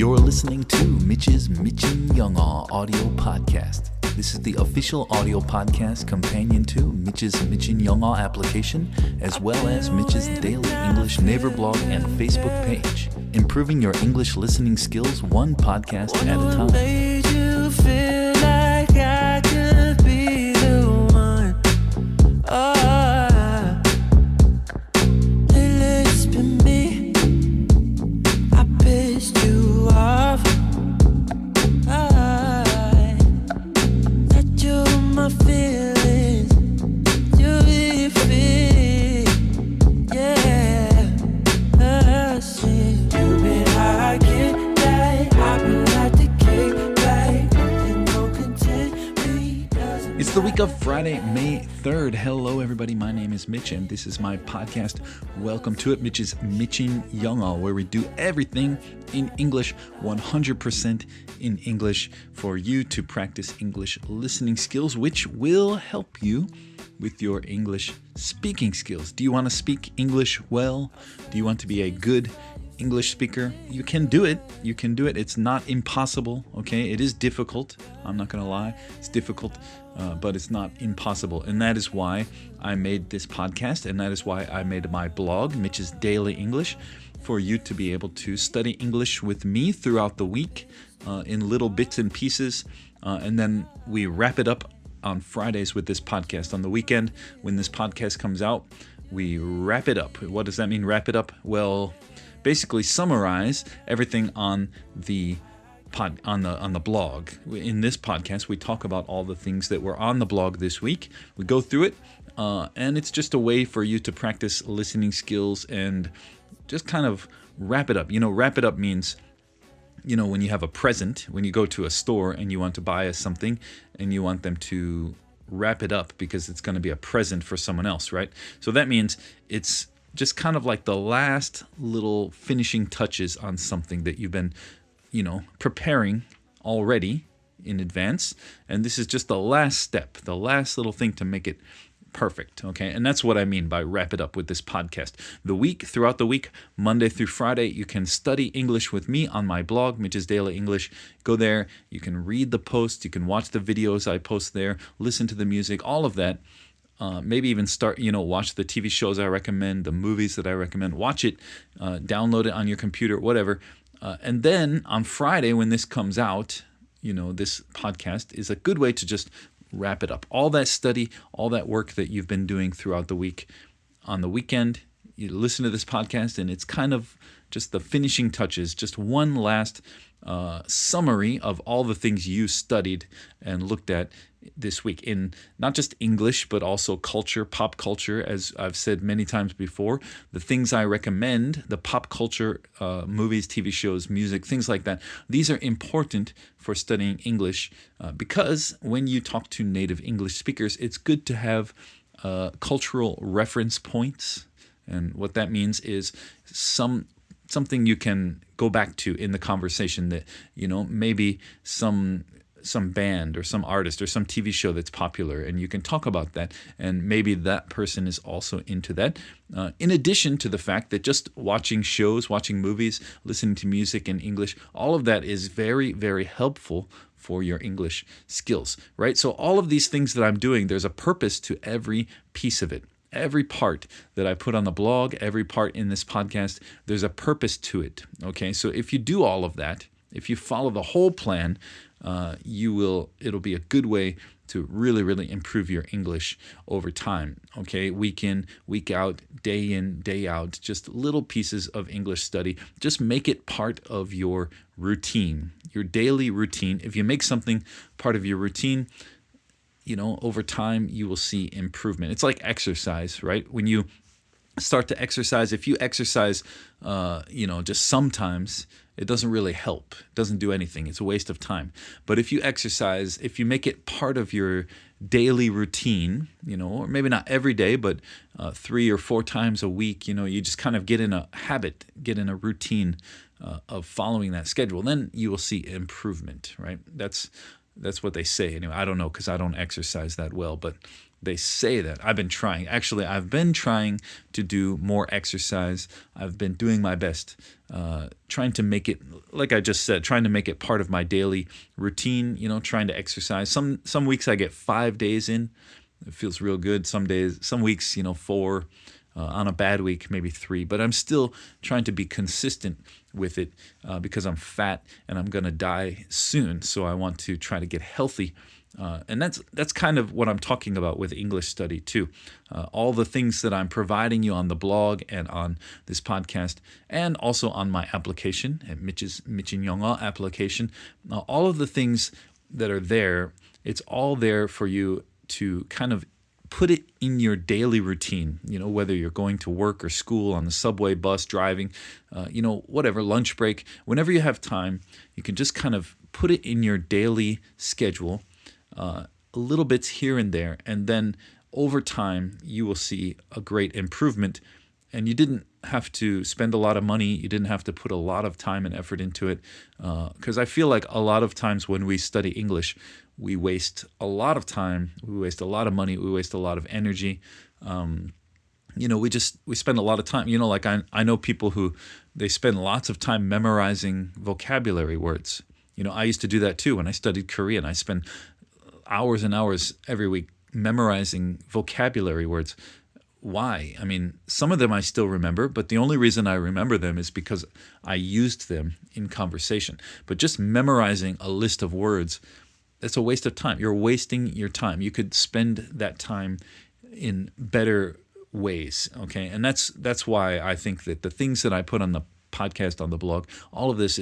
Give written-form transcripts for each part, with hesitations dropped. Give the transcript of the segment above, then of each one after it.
You're listening to Mitch's 미친영어 audio podcast. This is the official audio podcast companion to Mitch's 미친영어 application, as well as Mitch's daily English neighbor blog and Facebook page. Improving your English listening skills one podcast at a time. It's the week of Friday, May 3rd. Hello, everybody. My name is Mitch, and this is my podcast. Welcome to it, Mitch's 미친영어, where we do everything in English, 100% in English, for you to practice English listening skills, which will help you with your English speaking skills. Do you want to speak English well? Do you want to be a good English speaker? You can do it. You can do it. It's not impossible, okay? It is difficult. I'm not going to lie. It's difficult, but it's not impossible. And that is why I made this podcast, and that is why I made my blog, Mitch's Daily English, for you to be able to study English with me throughout the week in little bits and pieces. And then we wrap it up on Fridays with this podcast. On the weekend, when this podcast comes out, we wrap it up. What does that mean, wrap it up? Well, basically summarize everything on the blog. In this podcast, we talk about all the things that were on the blog this week. We go through it, and it's just a way for you to practice listening skills and just kind of wrap it up. You know, wrap it up means, you know, when you have a present, when you go to a store and you want to buy something and you want them to wrap it up because it's going to be a present for someone else, right? So that means it's just kind of like the last little finishing touches on something that you've been, you know, preparing already in advance. And this is just the last step, the last little thing to make it perfect, okay? And that's what I mean by wrap it up with this podcast. Throughout the week, Monday through Friday, you can study English with me on my blog, Mitch's Daily English. Go there, you can read the posts, you can watch the videos I post there, listen to the music, all of that. Maybe even start, watch the TV shows I recommend, the movies that I recommend. Watch it, download it on your computer, whatever. And then on Friday, when this comes out, this podcast is a good way to just wrap it up. All that study, all that work that you've been doing throughout the week. On the weekend, you listen to this podcast, and it's kind of just the finishing touches, just one last summary of all the things you studied and looked at this week in not just English, but also culture, pop culture, as I've said many times before. The things I recommend, the pop culture, movies, TV shows, music, things like that, these are important for studying English because when you talk to native English speakers, it's good to have cultural reference points. And what that means is something you can go back to in the conversation that, maybe some band or some artist or some TV show that's popular, and you can talk about that, and maybe that person is also into that. In addition to the fact that just watching shows, watching movies, listening to music in English, all of that is very, very helpful for your English skills, right? So all of these things that I'm doing, there's a purpose to every piece of it. Every part that I put on the blog, every part in this podcast, there's a purpose to it, okay? So if you do all of that, if you follow the whole plan, it'll be a good way to really, really improve your English over time, okay? Week in, week out, day in, day out, just little pieces of English study. Just make it part of your routine, your daily routine. If you make something part of your routine, over time, you will see improvement. It's like exercise, right? When you start to exercise, if you exercise, just sometimes, it doesn't really help. It doesn't do anything. It's a waste of time. But if you exercise, if you make it part of your daily routine, or maybe not every day, but 3 or 4 times a week, you just kind of get in a habit, get in a routine of following that schedule, then you will see improvement, right? That's That's what they say. Anyway, I don't know because I don't exercise that well, but they say that. I've been trying. Actually, I've been trying to do more exercise. I've been doing my best, trying to make it, like I just said, trying to make it part of my daily routine, trying to exercise. Some weeks I get 5 days in. It feels real good. Some days, some weeks, 4. On a bad week, maybe 3. But I'm still trying to be consistent with it because I'm fat and I'm going to die soon. So I want to try to get healthy. And that's kind of what I'm talking about with English study too. All the things that I'm providing you on the blog and on this podcast and also on my application at Mitch's 미국영어 application. All of the things that are there, it's all there for you to kind of put it in your daily routine, whether you're going to work or school, on the subway, bus, driving, whatever, lunch break. Whenever you have time, you can just kind of put it in your daily schedule, little bits here and there, and then over time, you will see a great improvement. And you didn't have to spend a lot of money. You didn't have to put a lot of time and effort into it. Because I feel like a lot of times when we study English, we waste a lot of time, we waste a lot of money, we waste a lot of energy. We spend a lot of time, like I know people who, they spend lots of time memorizing vocabulary words. I used to do that too when I studied Korean. I spent hours and hours every week memorizing vocabulary words. Why? I mean, some of them I still remember, but the only reason I remember them is because I used them in conversation. But just memorizing a list of words, that's a waste of time. You're wasting your time. You could spend that time in better ways, okay? And that's why I think that the things that I put on the podcast, on the blog, all of this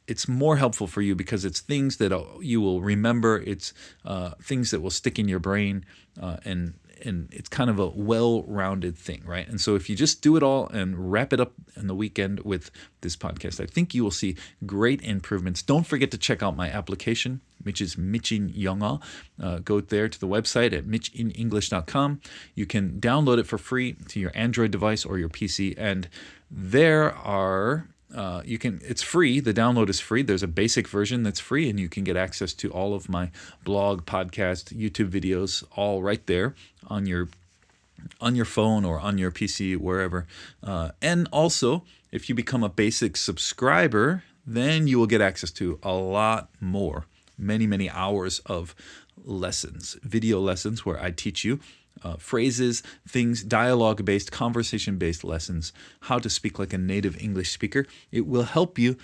it's more helpful for you because it's things that you will remember. It's things that will stick in your brain, and it's kind of a well-rounded thing, right? And so if you just do it all and wrap it up in the weekend with this podcast, I think you will see great improvements. Don't forget to check out my application, which is 미국영어. Go there to the website at mitchininenglish.com. You can download it for free to your Android device or your PC, and there are... it's free. The download is free. There's a basic version that's free, and you can get access to all of my blog, podcast, YouTube videos, all right there on your phone or on your PC, wherever. And also, if you become a basic subscriber, then you will get access to a lot more, many, many hours of lessons, video lessons where I teach you phrases, things, dialogue-based, conversation-based lessons, how to speak like a native English speaker. It will help you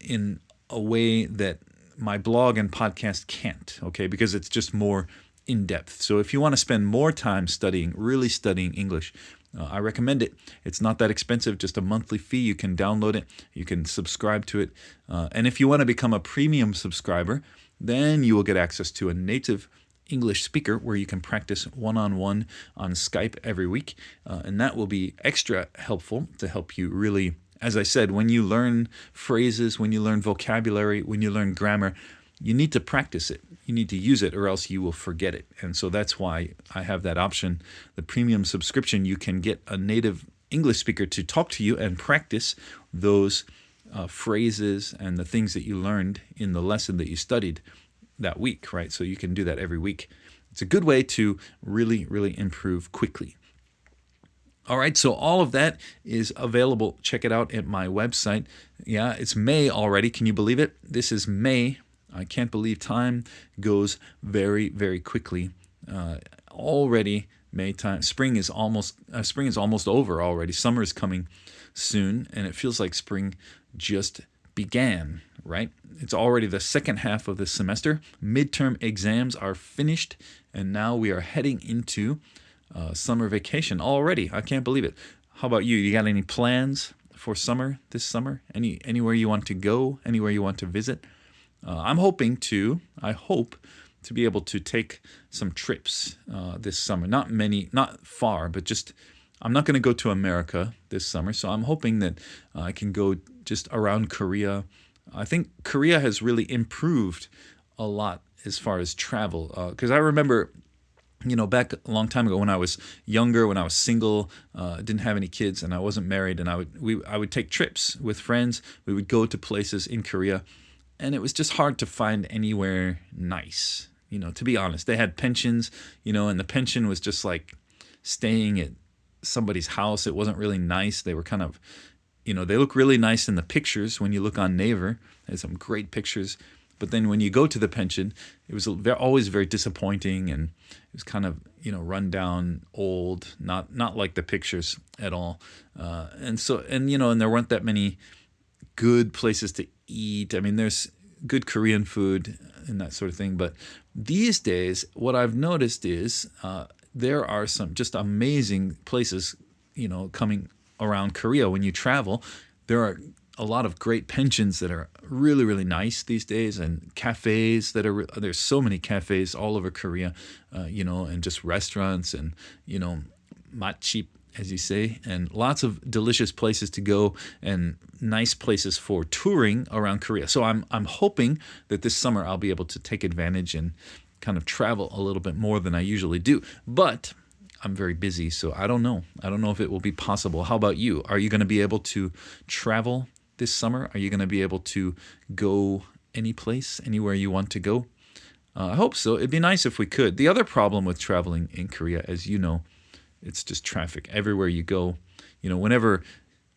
in a way that my blog and podcast can't, okay, because it's just more in-depth. So if you want to spend more time really studying English, I recommend it. It's not that expensive, just a monthly fee. You can download it, you can subscribe to it. And if you want to become a premium subscriber, then you will get access to a native English speaker where you can practice one-on-one on Skype every week. And that will be extra helpful to help you really, as I said, when you learn phrases, when you learn vocabulary, when you learn grammar, you need to practice it. You need to use it or else you will forget it. And so that's why I have that option, the premium subscription. You can get a native English speaker to talk to you and practice those phrases and the things that you learned in the lesson that you studied that week, right? So you can do that every week. It's a good way to really, really improve quickly. All right, so all of that is available. Check it out at my website. Yeah, it's May already. Can you believe it? This is May. I can't believe time goes very, very quickly. Already May time. Spring is almost over already. Summer is coming soon, and it feels like spring just began, right? It's already the second half of the semester. Midterm exams are finished, and now we are heading into summer vacation already. I can't believe it. How about you? You got any plans for summer this summer? Anywhere you want to go? Anywhere you want to visit? I hope to be able to take some trips this summer. Not far, but just, I'm not going to go to America this summer, so I'm hoping that I can go just around Korea. I think Korea has really improved a lot as far as travel, because I remember, back a long time ago when I was younger, when I was single, didn't have any kids, and I wasn't married, and I would take trips with friends. We would go to places in Korea, and it was just hard to find anywhere nice. To be honest, they had pensions, and the pension was just like staying at somebody's house. It wasn't really nice. They were kind of, they look really nice in the pictures when you look on Naver. There's some great pictures. But then when you go to the pension, it was always very disappointing, and it was kind of, run down, old, not like the pictures at all. And there weren't that many good places to eat. I mean, there's good Korean food and that sort of thing. But these days, what I've noticed is there are some just amazing places, coming around Korea when you travel. There are a lot of great pensions that are really, really nice these days, and cafes there's so many cafes all over Korea, and just restaurants and, matchip, as you say, and lots of delicious places to go and nice places for touring around Korea. So I'm hoping that this summer I'll be able to take advantage and kind of travel a little bit more than I usually do. But I'm very busy, so I don't know. I don't know if it will be possible. How about you? Are you going to be able to travel this summer? Are you going to be able to go any place, anywhere you want to go? I hope so. It'd be nice if we could. The other problem with traveling in Korea, as you know, it's just traffic. Everywhere you go, whenever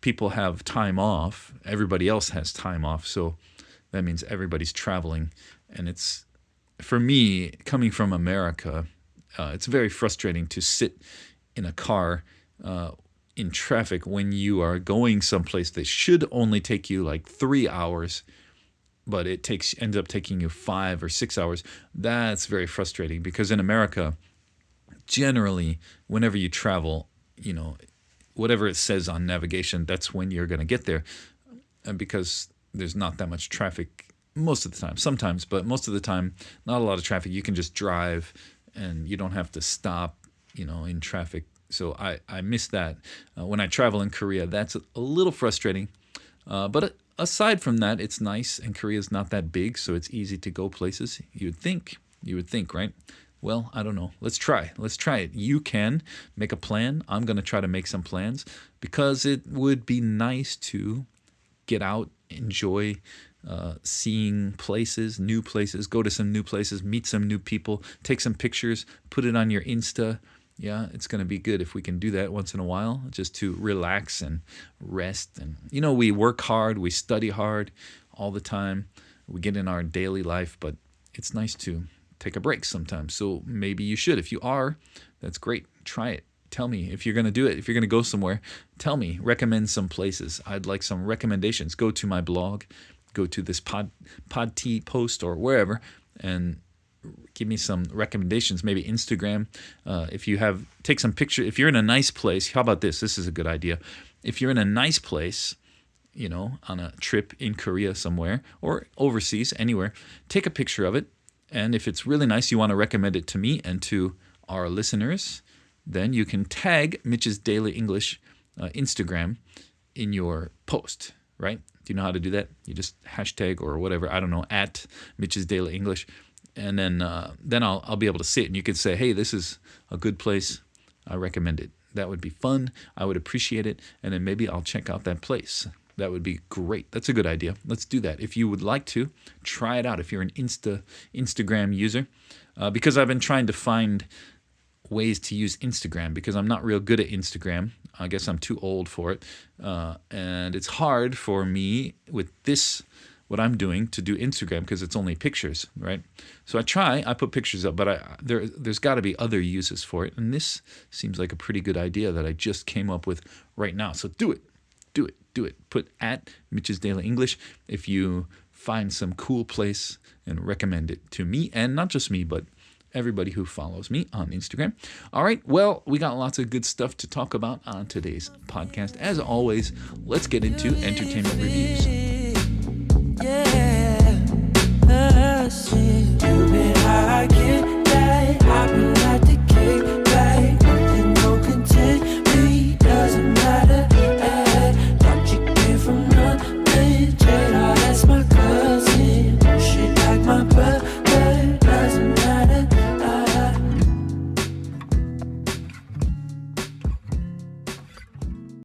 people have time off, everybody else has time off. So that means everybody's traveling. And it's, for me, coming from America, it's very frustrating to sit in a car in traffic when you are going someplace that should only take you like 3 hours, but it ends up taking you 5 or 6 hours. That's very frustrating, because in America, generally, whenever you travel, whatever it says on navigation, that's when you're going to get there, and because there's not that much traffic most of the time. Sometimes, but most of the time, not a lot of traffic. You can just drive, and you don't have to stop, in traffic. So I miss that when I travel in Korea. That's a little frustrating. But aside from that, it's nice, and Korea's not that big, so it's easy to go places. You would think, right? Well, I don't know. Let's try it. You can make a plan. I'm going to try to make some plans, because it would be nice to get out, enjoy seeing places, new places, go to some new places, meet some new people, take some pictures, put it on your Insta. Yeah, it's going to be good if we can do that once in a while, just to relax and rest. And, we work hard, we study hard all the time. We get in our daily life, but it's nice to take a break sometimes. So maybe you should. If you are, that's great. Try it. Tell me if you're going to do it. If you're going to go somewhere, tell me. Recommend some places. I'd like some recommendations. Go to my blog, go to this pod post or wherever, and give me some recommendations. Maybe Instagram. Take some pictures. If you're in a nice place, how about this? This is a good idea. If you're in a nice place, on a trip in Korea somewhere or overseas, anywhere, take a picture of it. And if it's really nice, you want to recommend it to me and to our listeners, then you can tag Mitch's Daily English Instagram in your post, right? Do you know how to do that? You just hashtag or whatever, I don't know, at Mitch's Daily English. And then I'll be able to see it, and you could say, hey, this is a good place. I recommend it. That would be fun. I would appreciate it. And then maybe I'll check out that place. That would be great. That's a good idea. Let's do that. If you would like to, try it out if you're an Instagram user. Because I've been trying to find ways to use Instagram, because I'm not real good at Instagram. I guess I'm too old for it. And it's hard for me with what I'm doing, to do Instagram, because it's only pictures, right? So I put pictures up, but there's got to be other uses for it. And this seems like a pretty good idea that I just came up with right now. So do it. Put at Mitch's Daily English if you find some cool place, and recommend it to me, and not just me, but everybody who follows me on Instagram. All right, well, we got lots of good stuff to talk about on today's podcast. As always, let's get into entertainment reviews.